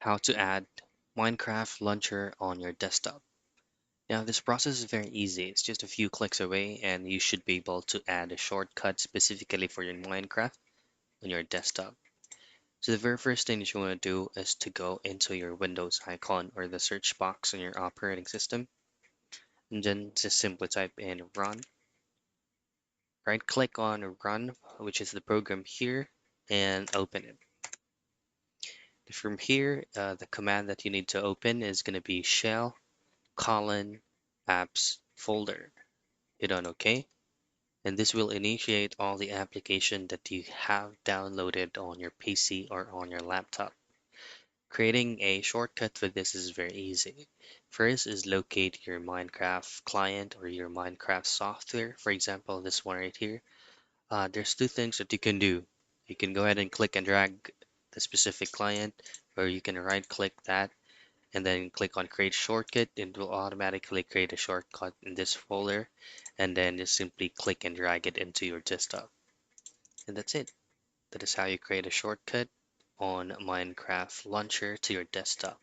how to add Minecraft launcher on your desktop. Now, this process is very easy. It's just a few clicks away, and you should be able to add a shortcut specifically for your Minecraft on your desktop. So the very first thing that you want to do is to go into your Windows icon or the search box on your operating system, and then just simply type in run. Right click on run, which is the program here, and open it. From here, the command that you need to open is going to be shell colon apps folder. Hit on OK, and this will initiate all the application that you have downloaded on your PC or on your laptop. Creating a shortcut for this is very easy. First is locate your Minecraft client or your Minecraft software. For example, this one right here. There's two things that you can do. You can go ahead and click and drag the specific client, or you can right click that and then click on create shortcut. It will automatically create a shortcut in this folder, and then just simply click and drag it into your desktop. And that's it. That is how you create a shortcut on Minecraft Launcher to your desktop.